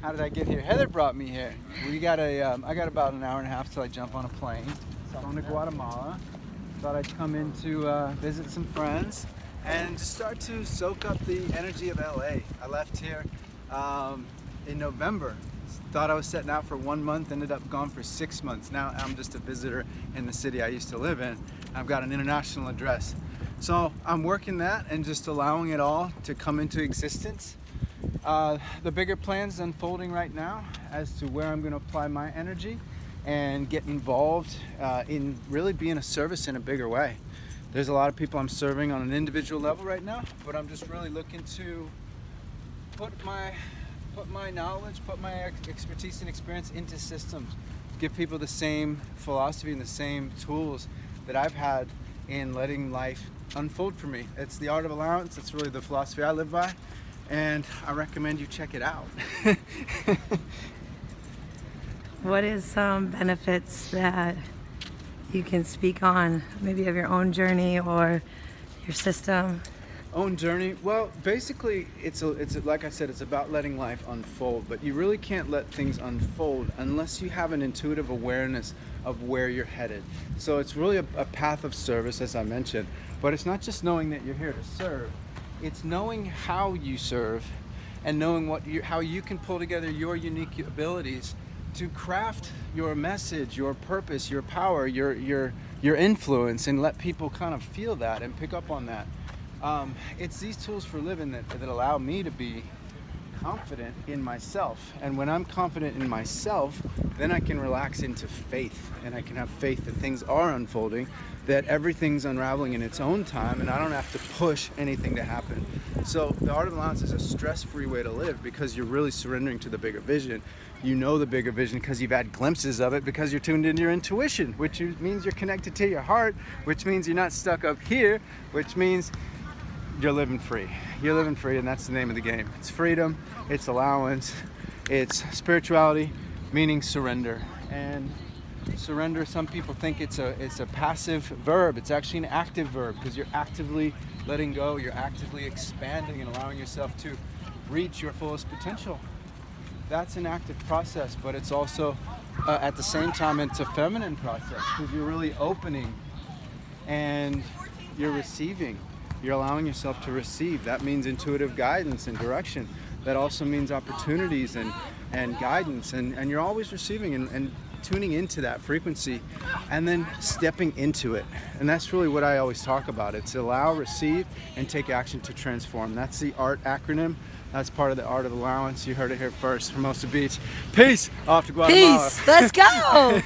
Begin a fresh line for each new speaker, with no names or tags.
How did I get here? Heather brought me here. I got about an hour and a half till I jump on a plane. So I'm going to Guatemala. Thought I'd come in to visit some friends and just start to soak up the energy of LA. I left here in November. Thought I was setting out for 1 month, ended up gone for 6 months. Now I'm just a visitor in the city I used to live in. I've got an international address. So I'm working that and just allowing it all to come into existence. The bigger plans unfolding right now as to where I'm going to apply my energy and get involved in really being a service in a bigger way. There's a lot of people I'm serving on an individual level right now, but I'm just really looking to put my knowledge, put my expertise and experience into systems, give people the same philosophy and the same tools that I've had in letting life unfold for me. It's the art of allowance. It's really the philosophy I live by, and I recommend you check it out.
What is some benefits that you can speak on, maybe of your own journey or your system?
Own journey? Well, basically, it's like I said, it's about letting life unfold. But you really can't let things unfold unless you have an intuitive awareness of where you're headed. So it's really a path of service, as I mentioned. But it's not just knowing that you're here to serve. It's knowing how you serve, and knowing how you can pull together your unique abilities to craft your message, your purpose, your power, your influence, and let people kind of feel that and pick up on that. It's these tools for living that allow me to be confident in myself. And when I'm confident in myself, then I can relax into faith, and I can have faith that things are unfolding, that everything's unraveling in its own time, and I don't have to push anything to happen. So the art of allowance is a stress-free way to live, because you're really surrendering to the bigger vision. You know the bigger vision because you've had glimpses of it, because you're tuned into your intuition, which means you're connected to your heart, which means you're not stuck up here, which means you're living free. You're living free, and that's the name of the game. It's freedom, it's allowance, it's spirituality, meaning surrender. And surrender, some people think it's a passive verb. It's actually an active verb, because you're actively letting go, you're actively expanding and allowing yourself to reach your fullest potential. That's an active process, but it's also at the same time it's a feminine process, because you're really opening and you're receiving. You're allowing yourself to receive. That means intuitive guidance and direction. That also means opportunities and guidance, and you're always receiving and tuning into that frequency and then stepping into it. And that's really what I always talk about. It's allow, receive, and take action to transform. That's the ART acronym. That's part of the art of allowance. You heard it here first from Hermosa Beach. Peace. Off to Guatemala.
Peace. Let's go.